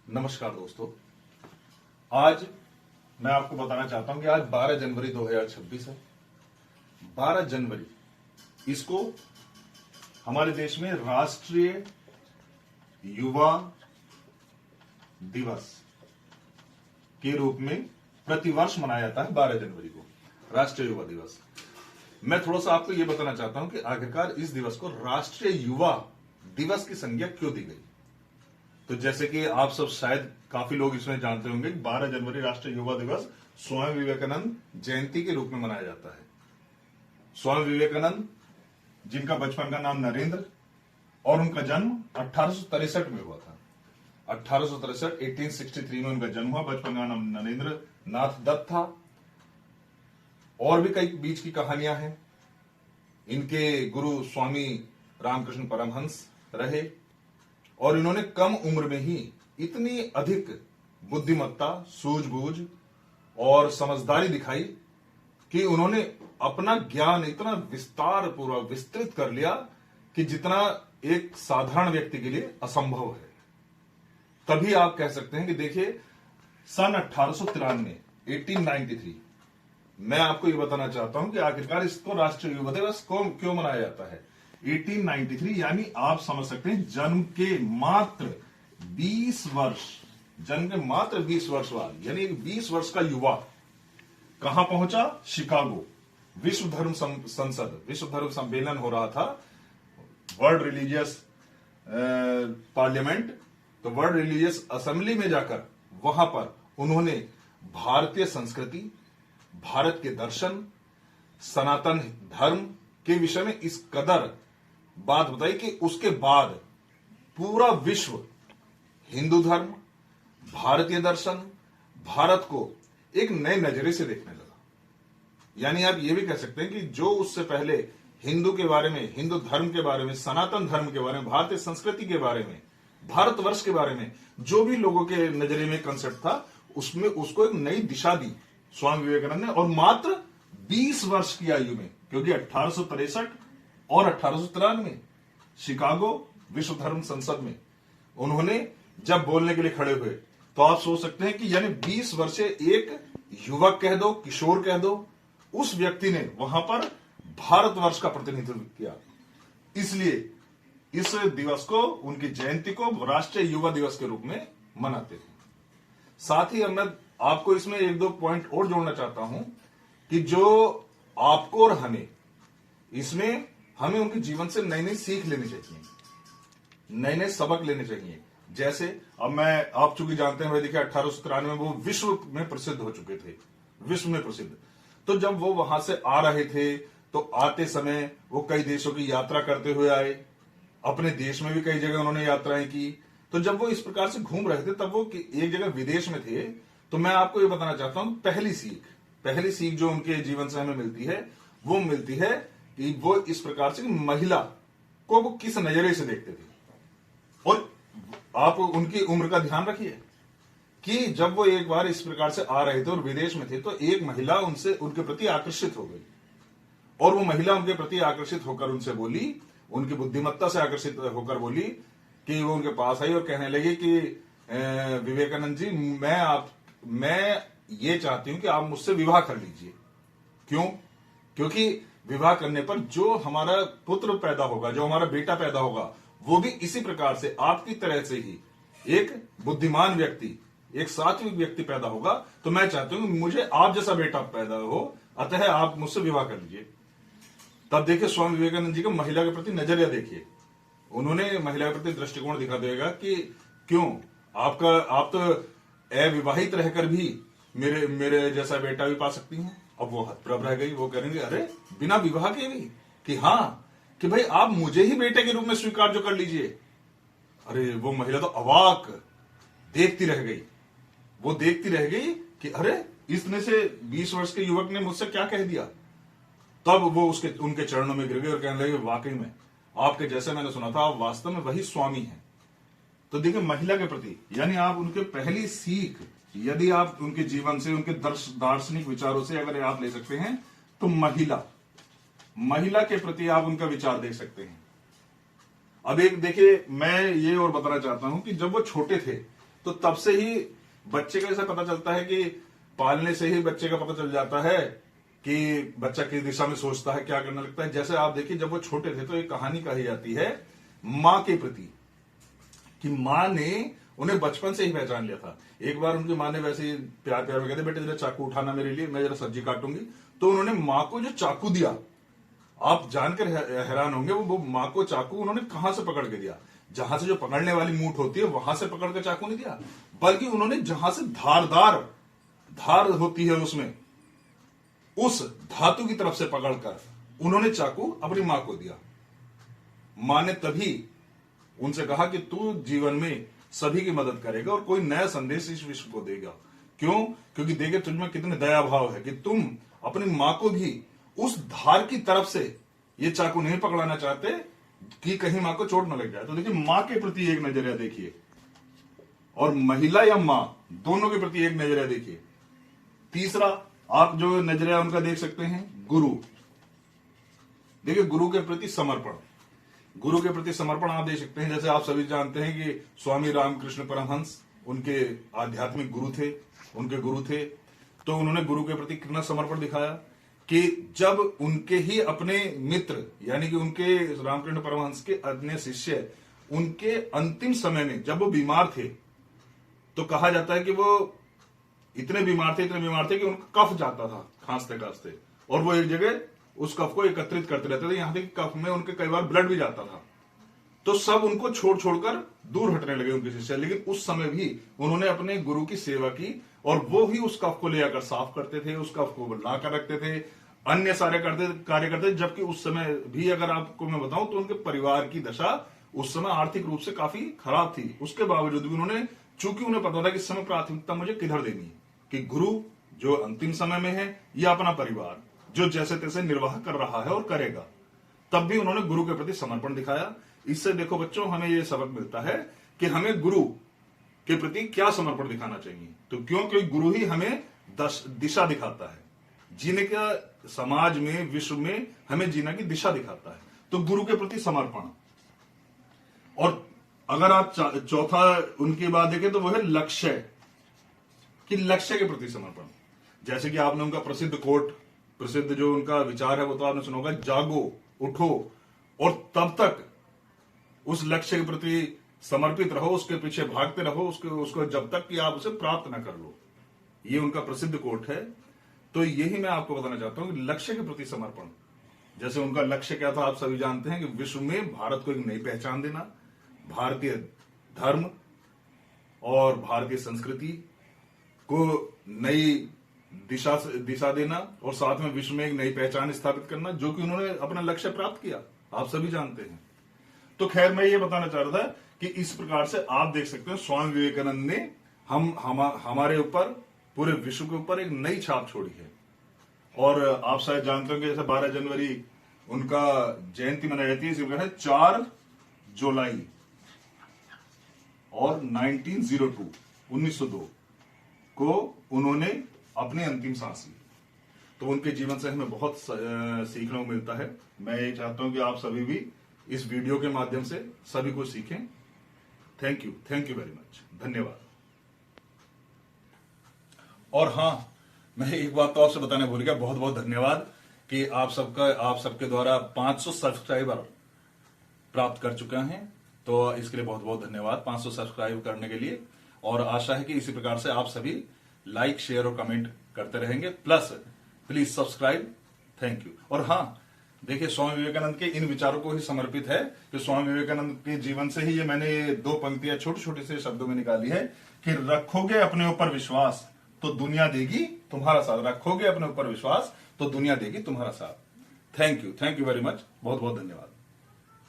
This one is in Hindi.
नमस्कार दोस्तों। आज मैं आपको बताना चाहता हूं कि आज 12 जनवरी 2026 है। 12 जनवरी इसको हमारे देश में राष्ट्रीय युवा दिवस के रूप में प्रतिवर्ष मनाया जाता है। 12 जनवरी को राष्ट्रीय युवा दिवस। मैं थोड़ा सा आपको यह बताना चाहता हूं कि आखिरकार इस दिवस को राष्ट्रीय युवा दिवस की संज्ञा क्यों दी गई। तो जैसे कि आप सब शायद काफी लोग इसमें जानते होंगे, 12 जनवरी राष्ट्रीय युवा दिवस स्वामी विवेकानंद जयंती के रूप में मनाया जाता है। स्वामी विवेकानंद, जिनका बचपन का नाम नरेंद्र और उनका जन्म 1863 में हुआ था। 1863 में उनका जन्म हुआ। बचपन का नाम नरेंद्र नाथ दत्त था। और भी कई बीच की कहानियां हैं। इनके गुरु स्वामी रामकृष्ण परमहंस रहे और इन्होंने कम उम्र में ही इतनी अधिक बुद्धिमत्ता, सूझबूझ और समझदारी दिखाई कि उन्होंने अपना ज्ञान इतना विस्तार पूर्वक विस्तृत कर लिया कि जितना एक साधारण व्यक्ति के लिए असंभव है। तभी आप कह सकते हैं कि देखिए, सन 1893 मैं आपको यह बताना चाहता हूं कि आखिरकार इसको राष्ट्रीय युवा दिवस को क्यों मनाया जाता है। 1893 यानी आप समझ सकते हैं जन्म के मात्र 20 वर्ष, जन्म के मात्र 20 वर्ष बाद, यानी 20 वर्ष का युवा कहां पहुंचा? शिकागो। विश्व धर्म संसद, विश्व धर्म सम्मेलन हो रहा था, वर्ल्ड रिलीजियस पार्लियामेंट। तो वर्ल्ड रिलीजियस असेंबली में जाकर वहां पर उन्होंने भारतीय संस्कृति, भारत के दर्शन, सनातन धर्म के विषय में इस कदर बात बताई कि उसके बाद पूरा विश्व हिंदू धर्म, भारतीय दर्शन, भारत को एक नए नजरिए से देखने लगा। यानी आप यह भी कह सकते हैं कि जो उससे पहले हिंदू के बारे में, हिंदू धर्म के बारे में, सनातन धर्म के बारे में, भारतीय संस्कृति के बारे में, भारतवर्ष के बारे में जो भी लोगों के नजरिए में कंसेप्ट था, उसमें उसको एक नई दिशा दी स्वामी विवेकानंद ने। और मात्र 20 वर्ष की आयु में, क्योंकि 1863 और 1893 शिकागो विश्व धर्म संसद में उन्होंने जब बोलने के लिए खड़े हुए, तो आप सोच सकते हैं कि यानी 20 वर्षीय एक युवक कह दो, किशोर कह दो, उस व्यक्ति ने वहां पर भारतवर्ष का प्रतिनिधित्व किया। इसलिए इस दिवस को, उनकी जयंती को राष्ट्रीय युवा दिवस के रूप में मनाते थे। साथ ही मैं आपको इसमें एक दो पॉइंट और जोड़ना चाहता हूं कि जो आपको और हमें उनके जीवन से नई नई सीख लेनी चाहिए, नए नए सबक लेने चाहिए। जैसे अब आप चूंकि जानते हैं, देखिए 1893 में वो विश्व में प्रसिद्ध हो चुके थे, विश्व में प्रसिद्ध। तो जब वो वहां से आ रहे थे, तो आते समय वो कई देशों की यात्रा करते हुए आए। अपने देश में भी कई जगह उन्होंने यात्राएं की। तो जब वो इस प्रकार से घूम रहे थे, तब वो एक जगह विदेश में थे। तो मैं आपको ये बताना चाहता हूं, पहली सीख जो उनके जीवन से हमें मिलती है, वो मिलती है कि वो इस प्रकार से महिला को वो किस नजरिए से देखते थे। और आप उनकी उम्र का ध्यान रखिए कि जब वो एक बार इस प्रकार से आ रहे थे और विदेश में थे, तो एक महिला उनके प्रति आकर्षित हो गई। और वो महिला उनके प्रति आकर्षित होकर उनसे बोली, उनकी बुद्धिमत्ता से आकर्षित होकर बोली कि वो उनके पास आई और कहने लगी कि विवेकानंद जी, मैं ये चाहती हूं कि आप मुझसे विवाह कर लीजिए। क्यों? क्योंकि विवाह करने पर जो हमारा पुत्र पैदा होगा, जो हमारा बेटा पैदा होगा, वो भी इसी प्रकार से आपकी तरह से ही एक बुद्धिमान व्यक्ति, एक सात्विक व्यक्ति पैदा होगा। तो मैं चाहती हूं कि मुझे आप जैसा बेटा पैदा हो, अतः आप मुझसे विवाह कर लीजिए। तब देखिए स्वामी विवेकानंद जी का महिला के प्रति नजरिया देखिए। उन्होंने महिला के प्रति दृष्टिकोण दिखा देगा कि क्यों आप तो अविवाहित रहकर भी मेरे जैसा बेटा भी पा सकती हूं। अब वो हतप्रभ रह गई। वो करेंगे, अरे बिना विवाह के भी, कि हाँ, कि भाई आप मुझे ही बेटे के रूप में स्वीकार जो कर लीजिए। अरे वो महिला तो अवाक देखती रह गई। वो देखती रह गई कि अरे इसने से 20 वर्ष के युवक ने मुझसे क्या कह दिया। तब वो उनके चरणों में गिर गई और कहने लगे, वाकई में आपके जैसे मैंने सुना था, आप वास्तव में वही स्वामी हैं। तो देखिए, महिला के प्रति, यानी आप उनके पहली सीख, यदि आप उनके जीवन से, उनके दार्शनिक विचारों से अगर आप ले सकते हैं, तो महिला के प्रति आप उनका विचार देख सकते हैं। अब एक देखिए, मैं ये और बताना चाहता हूं कि जब वो छोटे थे, तो तब से ही बच्चे का ऐसा पता चलता है कि पालने से ही बच्चे का पता चल जाता है कि बच्चा किस दिशा में सोचता है, क्या करने लगता है। जैसे आप देखिए, जब वो छोटे थे तो एक कहानी कही जाती है मां के प्रति, कि मां ने उन्हें बचपन से ही पहचान लिया था। एक बार उनकी मां ने वैसे ही प्यार प्यार में कहते, बेटे जरा चाकू उठाना मेरे लिए, मैं जरा सब्जी काटूंगी। तो उन्होंने मां को जो चाकू दिया, आप जानकर हैरान होंगे, वो मां को चाकू उन्होंने कहां से पकड़ के दिया। जहां से जो पकड़ने वाली मूठ होती है वहां से पकड़ के चाकू नहीं दिया, बल्कि उन्होंने जहां से धार होती है उसमें, उस धातु की तरफ से पकड़कर उन्होंने चाकू अपनी मां को दिया। मां ने तभी उनसे कहा कि तू जीवन में सभी की मदद करेगा और कोई नया संदेश इस विश्व को देगा। क्यों? क्योंकि देखिए तुझमें कितने दया भाव है कि तुम अपनी मां को भी उस धार की तरफ से ये चाकू नहीं पकड़ाना चाहते कि कहीं मां को चोट न लग जाए। तो देखिए, मां के प्रति एक नजरिया देखिए, और महिला या मां दोनों के प्रति एक नजरिया देखिए। तीसरा आप जो नजरिया उनका देख सकते हैं, गुरु। देखिए, गुरु के प्रति समर्पण, गुरु के प्रति समर्पण आप देख सकते हैं। जैसे आप सभी जानते हैं कि स्वामी रामकृष्ण परमहंस उनके आध्यात्मिक गुरु थे, उनके गुरु थे। तो उन्होंने गुरु के प्रति कितना समर्पण दिखाया कि जब उनके ही अपने मित्र, यानी कि उनके रामकृष्ण परमहंस के अन्य शिष्य उनके अंतिम समय में जब वो बीमार थे, तो कहा जाता है कि वो इतने बीमार थे कि उनका कफ जाता था खांसते खांसते, और वो एक जगह उस कफ को एकत्रित करते रहते थे। यहां तक कफ में उनके कई बार ब्लड भी जाता था। तो सब उनको छोड़कर दूर हटने लगे उनके शिष्य। लेकिन उस समय भी उन्होंने अपने गुरु की सेवा की, और वो ही उस कफ को ले आकर साफ करते थे, उस कफ को लाकर रखते थे, अन्य सारे कार्य करते थे। जबकि उस समय भी अगर आपको मैं बताऊं तो उनके परिवार की दशा उस समय आर्थिक रूप से काफी खराब थी। उसके बावजूद भी उन्होंने, चूंकि उन्हें पता था कि इस समय प्राथमिकता मुझे किधर देनी है, कि गुरु जो अंतिम समय में है या अपना परिवार जो जैसे तैसे निर्वाह कर रहा है और करेगा, तब भी उन्होंने गुरु के प्रति समर्पण दिखाया। इससे देखो बच्चों, हमें यह सबक मिलता है कि हमें गुरु के प्रति क्या समर्पण दिखाना चाहिए। तो क्योंकि गुरु ही हमें दिशा दिखाता है, जीने का समाज में, विश्व में हमें जीने की दिशा दिखाता है। तो गुरु के प्रति समर्पण। और अगर आप चौथा उनकी बात देखें तो वो है लक्ष्य, कि लक्ष्य के प्रति समर्पण। जैसे कि आपने उनका प्रसिद्ध कोट, प्रसिद्ध जो उनका विचार है वो तो आपने सुना होगा, जागो, उठो और तब तक उस लक्ष्य के प्रति समर्पित रहो, उसके पीछे भागते रहो, उसको जब तक कि आप उसे प्राप्त ना कर लो। ये उनका प्रसिद्ध कोट है। तो यही मैं आपको बताना चाहता हूं कि लक्ष्य के प्रति समर्पण। जैसे उनका लक्ष्य क्या था, आप सभी जानते हैं कि विश्व में भारत को एक नई पहचान देना, भारतीय धर्म और भारतीय संस्कृति को नई दिशा देना, और साथ में विश्व में एक नई पहचान स्थापित करना, जो कि उन्होंने अपना लक्ष्य प्राप्त किया, आप सभी जानते हैं। तो खैर, मैं ये बताना चाह रहा था कि इस प्रकार से आप देख सकते हैं स्वामी विवेकानंद ने हमारे ऊपर, पूरे विश्व के ऊपर एक नई छाप छोड़ी है। और आप शायद जानते हो कि जैसे 12 जनवरी उनका जयंती मनाई जाती है, इसी प्रकार 4 जुलाई और 1902 को उन्होंने अपनी अंतिम सांस ली। तो उनके जीवन से हमें बहुत सीखने को मिलता है। मैं ये चाहता हूं कि आप सभी भी इस वीडियो के माध्यम से सभी को सीखें। थैंक यू वेरी मच, धन्यवाद। और हां, मैं एक बात तो आपसे बताने भूल गया, बहुत बहुत धन्यवाद कि आप सबके द्वारा 500 सब्सक्राइबर प्राप्त कर चुके हैं। तो इसके लिए बहुत बहुत धन्यवाद 500 सब्सक्राइब करने के लिए। और आशा है कि इसी प्रकार से आप सभी लाइक, शेयर और कमेंट करते रहेंगे। Plus please subscribe. Thank you. और हां, देखिए, स्वामी विवेकानंद के इन विचारों को ही समर्पित है कि स्वामी विवेकानंद के जीवन से ही ये मैंने 2 पंक्तियां छोटे छोटे से शब्दों में निकाली है कि रखोगे अपने ऊपर विश्वास तो दुनिया देगी तुम्हारा साथ। रखोगे अपने ऊपर विश्वास तो दुनिया देगी तुम्हारा साथ। थैंक यू वेरी मच, बहुत बहुत धन्यवाद।